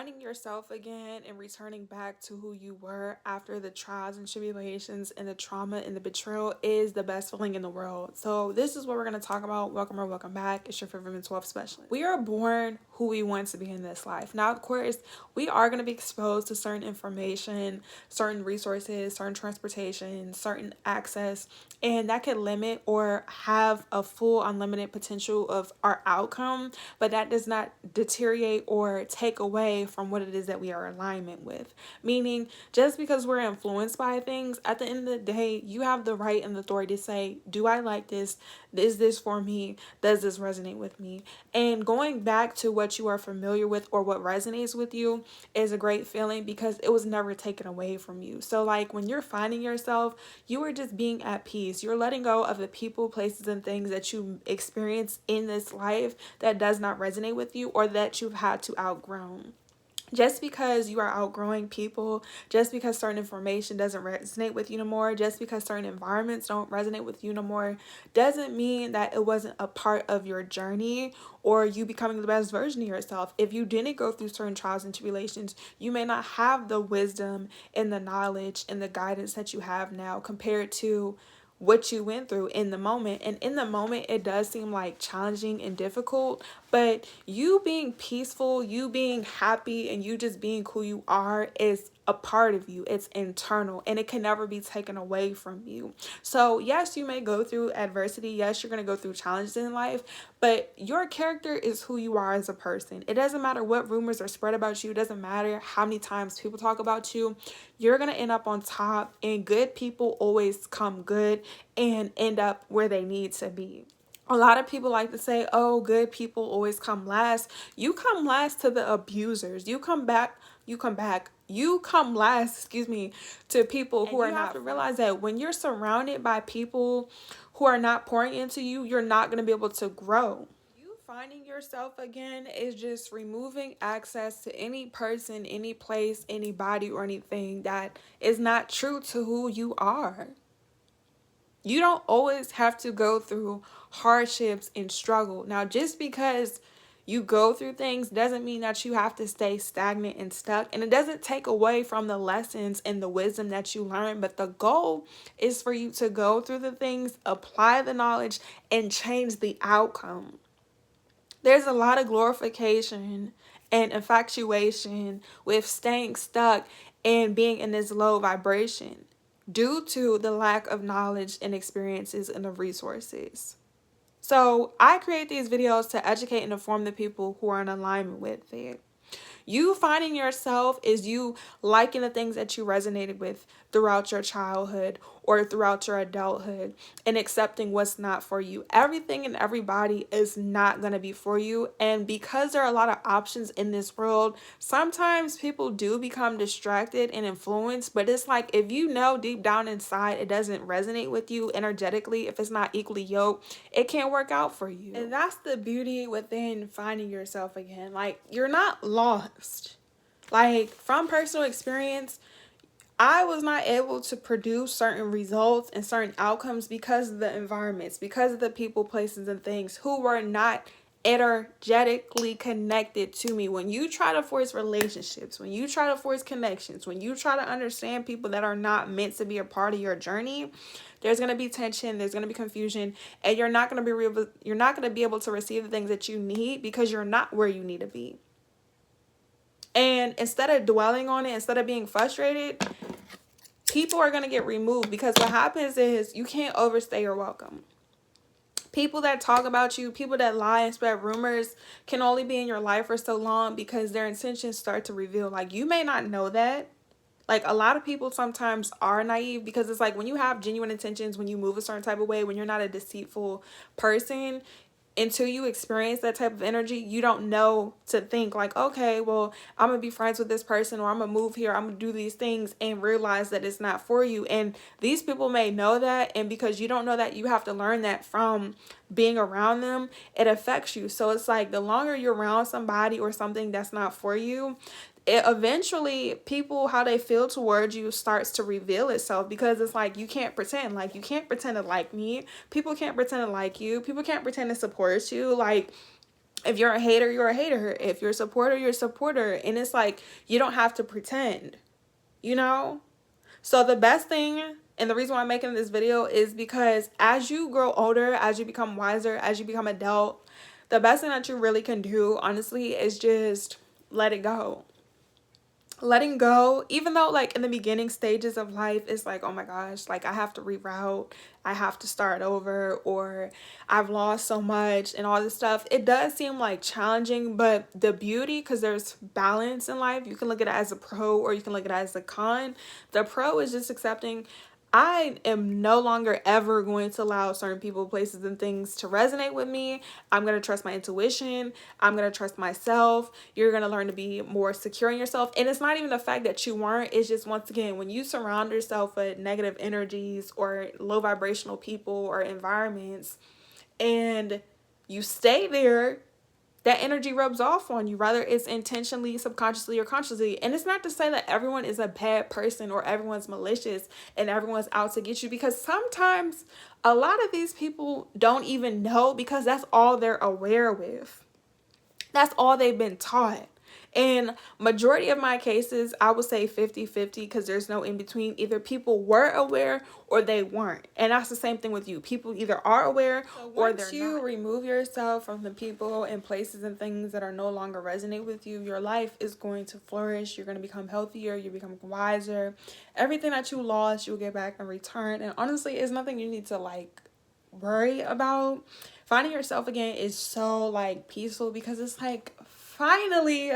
Finding yourself again and returning back to who you were after the trials and tribulations and the trauma and the betrayal is the best feeling in the world. So this is what we're going to talk about. Welcome or welcome back. It's your favorite mental health specialist. We are born who we want to be in this life. Now, of course, we are going to be exposed to certain information, certain resources, certain transportation, certain access, and that could limit or have a full unlimited potential of our outcome, but that does not deteriorate or take away from what it is that we are in alignment with. Meaning, just because we're influenced by things, at the end of the day, you have the right and the authority to say, do I like this? Is this for me? Does this resonate with me? And going back to what you are familiar with or what resonates with you is a great feeling because it was never taken away from you. So like when you're finding yourself, you are just being at peace. You're letting go of the people, places, and things that you experience in this life that does not resonate with you or that you've had to outgrow. Just because you are outgrowing people, just because certain information doesn't resonate with you no more, just because certain environments don't resonate with you no more, doesn't mean that it wasn't a part of your journey or you becoming the best version of yourself. If you didn't go through certain trials and tribulations, you may not have the wisdom and the knowledge and the guidance that you have now compared to what you went through in the moment. And in the moment, it does seem like challenging and difficult, but you being peaceful, you being happy, and you just being who you are is a part of you. It's internal and it can never be taken away from you. So yes, you may go through adversity. Yes, you're going to go through challenges in life, but your character is who you are as a person. It doesn't matter what rumors are spread about you. It doesn't matter how many times people talk about you. You're going to end up on top, and good people always come good and end up where they need to be. A lot of people like to say, oh, good people always come last. You come last to the abusers. You come last, to people who are not. You have to realize that when you're surrounded by people who are not pouring into you, you're not going to be able to grow. You finding yourself again is just removing access to any person, any place, anybody, or anything that is not true to who you are. You don't always have to go through hardships and struggle. Now, just because you go through things doesn't mean that you have to stay stagnant and stuck. And it doesn't take away from the lessons and the wisdom that you learn. But the goal is for you to go through the things, apply the knowledge, and change the outcome. There's a lot of glorification and infatuation with staying stuck and being in this low vibration due to the lack of knowledge and experiences and the resources. So I create these videos to educate and inform the people who are in alignment with it. You finding yourself is you liking the things that you resonated with throughout your childhood or throughout your adulthood and accepting what's not for you. Everything and everybody is not going to be for you. And because there are a lot of options in this world, sometimes people do become distracted and influenced. But it's like if you know deep down inside it doesn't resonate with you energetically, if it's not equally yoked, it can't work out for you. And that's the beauty within finding yourself again. Like, you're not lost. Like, from personal experience, I was not able to produce certain results and certain outcomes because of the environments, because of the people, places, and things who were not energetically connected to me. When you try to force relationships, when you try to force connections, when you try to understand people that are not meant to be a part of your journey, there's going to be tension, there's going to be confusion, and you're not going to be able to receive the things that you need because you're not where you need to be. And instead of dwelling on it, instead of being frustrated, people are going to get removed because what happens is you can't overstay your welcome. People that talk about you, people that lie and spread rumors can only be in your life for so long because their intentions start to reveal. Like, you may not know that. Like, a lot of people sometimes are naive because it's like when you have genuine intentions, when you move a certain type of way, when you're not a deceitful person, until you experience that type of energy, you don't know to think like, okay, well, I'm gonna be friends with this person, or I'm gonna move here, I'm gonna do these things, and realize that it's not for you. And these people may know that, and because you don't know that, you have to learn that from being around them. It affects you. So it's like the longer you're around somebody or something that's not for you, it eventually, people, how they feel towards you starts to reveal itself, because it's like you can't pretend. Like, you can't pretend to like me, people can't pretend to like you, people can't pretend to support you. Like, If you're a hater, you're a hater. If you're a supporter, you're a supporter. And it's like, you don't have to pretend, you know? So the best thing, and the reason why I'm making this video is because as you grow older, as you become wiser, as you become adult, the best thing that you really can do, honestly, is just let it go. Letting go, even though like in the beginning stages of life it's like, oh my gosh, like I have to reroute, I have to start over, or I've lost so much and all this stuff. It does seem like challenging, but the beauty, because there's balance in life, you can look at it as a pro or you can look at it as a con. The pro is just accepting, I am no longer ever going to allow certain people, places, and things to resonate with me. I'm going to trust my intuition. I'm going to trust myself. You're going to learn to be more secure in yourself. And it's not even the fact that you weren't. It's just, once again, when you surround yourself with negative energies or low vibrational people or environments and you stay there, that energy rubs off on you, whether it's intentionally, subconsciously, or consciously. And it's not to say that everyone is a bad person or everyone's malicious and everyone's out to get you, because sometimes a lot of these people don't even know, because that's all they're aware with. That's all they've been taught. In majority of my cases, I would say 50-50, because there's no in between. Either people were aware or they weren't. And that's the same thing with you. People either are aware or they're not. Once you remove yourself from the people and places and things that are no longer resonate with you, your life is going to flourish. You're going to become healthier. You're becoming wiser. Everything that you lost, you'll get back in return. And honestly, it's nothing you need to like worry about. Finding yourself again is so like peaceful, because it's like, finally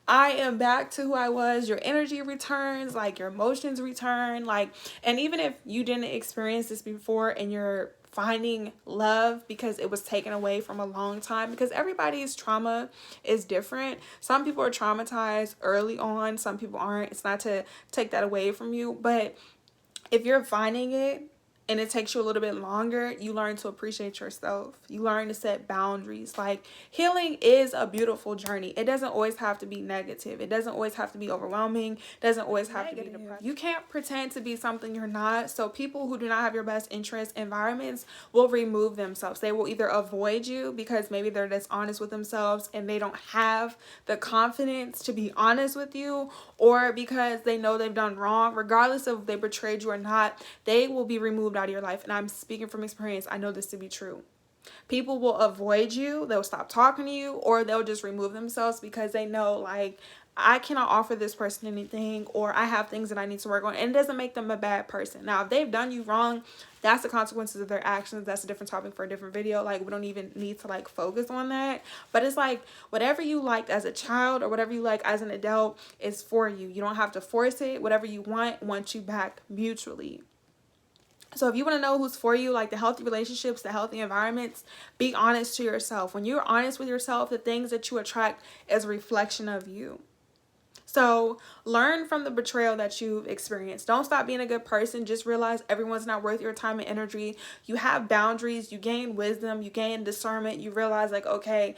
I am back to who I was. Your energy returns, like your emotions return, like, and even if you didn't experience this before and you're finding love because it was taken away from a long time, because everybody's trauma is different. Some people are traumatized early on, some people aren't. It's not to take that away from you, but if you're finding it and it takes you a little bit longer, you learn to appreciate yourself. You learn to set boundaries. Like, healing is a beautiful journey. It doesn't always have to be negative. It doesn't always have to be overwhelming. It doesn't always have to be depressing. You can't pretend to be something you're not. So people who do not have your best interest, environments, will remove themselves. They will either avoid you because maybe they're dishonest with themselves and they don't have the confidence to be honest with you, or because they know they've done wrong. Regardless of if they betrayed you or not, they will be removed out of your life. And I'm speaking from experience. I know this to be true. People will avoid you, they'll stop talking to you, or they'll just remove themselves because they know, like, I cannot offer this person anything, or I have things that I need to work on. And it doesn't make them a bad person. Now, if they've done you wrong, that's the consequences of their actions. That's a different topic for a different video. Like, we don't even need to like focus on that. But it's like, whatever you liked as a child or whatever you like as an adult is for you. You don't have to force it. Whatever you want you back mutually. So if you want to know who's for you, like the healthy relationships, the healthy environments, be honest to yourself. When you're honest with yourself, the things that you attract is a reflection of you. So learn from the betrayal that you've experienced. Don't stop being a good person. Just realize everyone's not worth your time and energy. You have boundaries. You gain wisdom. You gain discernment. You realize, like, okay,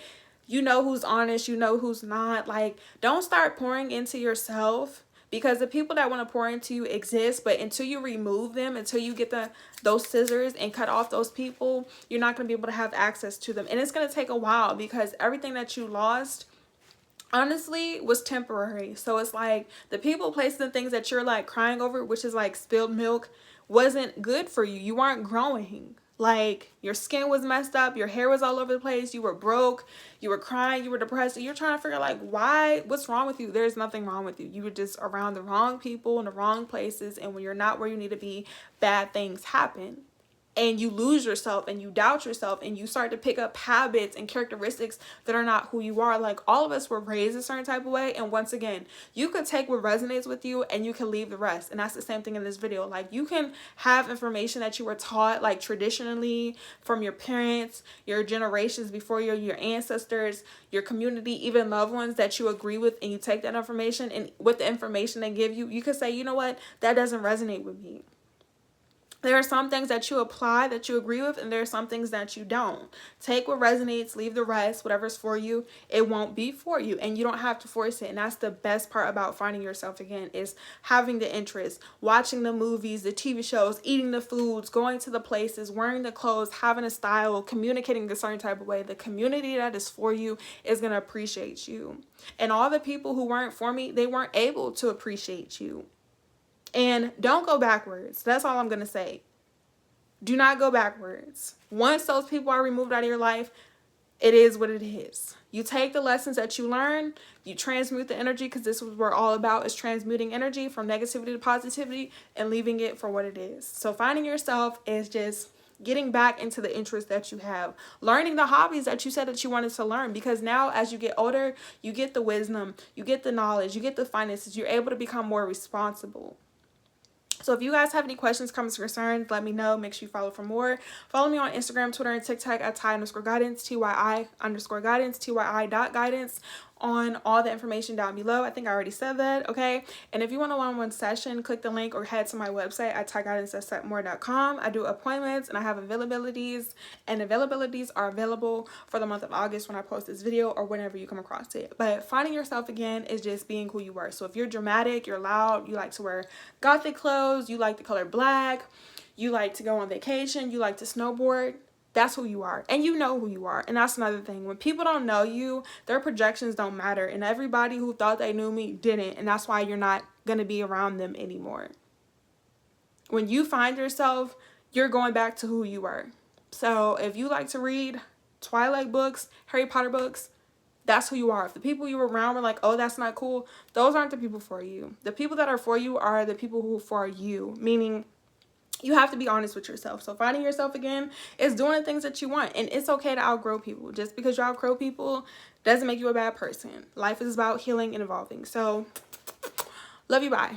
you know who's honest. You know who's not. Like, don't start pouring into yourself, because the people that want to pour into you exist, but until you remove them, until you get those scissors and cut off those people, you're not going to be able to have access to them. And it's going to take a while, because everything that you lost, honestly, was temporary. So it's like the people, places, and things that you're like crying over, which is like spilled milk, wasn't good for you. You weren't growing. Like, your skin was messed up, your hair was all over the place, you were broke, you were crying, you were depressed, and you're trying to figure like, what's wrong with you? There's nothing wrong with you. You were just around the wrong people in the wrong places, and when you're not where you need to be, bad things happen. And you lose yourself and you doubt yourself and you start to pick up habits and characteristics that are not who you are. Like, all of us were raised a certain type of way. And once again, you could take what resonates with you and you can leave the rest. And that's the same thing in this video. Like, you can have information that you were taught, like traditionally, from your parents, your generations before you, your ancestors, your community, even loved ones that you agree with, and you take that information, and with the information they give you, you could say, you know what, that doesn't resonate with me. There are some things that you apply that you agree with, and there are some things that you don't. Take what resonates, leave the rest. Whatever's for you, it won't be for you, and you don't have to force it. And that's the best part about finding yourself again, is having the interest, watching the movies, the TV shows, eating the foods, going to the places, wearing the clothes, having a style, communicating a certain type of way. The community that is for you is going to appreciate you. And all the people who weren't for me, they weren't able to appreciate you. And don't go backwards. That's all I'm going to say. Do not go backwards. Once those people are removed out of your life, it is what it is. You take the lessons that you learn, you transmute the energy, because this is what we're all about, is transmuting energy from negativity to positivity and leaving it for what it is. So finding yourself is just getting back into the interest that you have, learning the hobbies that you said that you wanted to learn, because now as you get older, you get the wisdom, you get the knowledge, you get the finances, you're able to become more responsible. So if you guys have any questions, comments, concerns, let me know. Make sure you follow for more. Follow me on Instagram, Twitter, and TikTok at Ty_guidance, TYI_guidance, TYI.guidance, on all the information down below. I think I already said that, okay? And if you want a one-on-one session, click the link or head to my website at tyguidance.setmore.com. I do appointments and I have availabilities, and availabilities are available for the month of August when I post this video or whenever you come across it. But finding yourself again is just being who you were. So if you're dramatic, you're loud, you like to wear gothic clothes, you like the color black, you like to go on vacation, you like to snowboard, that's who you are, and you know who you are. And that's another thing. When people don't know you, their projections don't matter, and everybody who thought they knew me didn't, and that's why you're not going to be around them anymore. When you find yourself, you're going back to who you were. So if you like to read Twilight books, Harry Potter books, that's who you are. If the people you were around were like, oh, that's not cool, those aren't the people for you. The people that are for you are the people who are for you, meaning you have to be honest with yourself. So finding yourself again is doing the things that you want. And it's okay to outgrow people. Just because you outgrow people doesn't make you a bad person. Life is about healing and evolving. So love you, bye.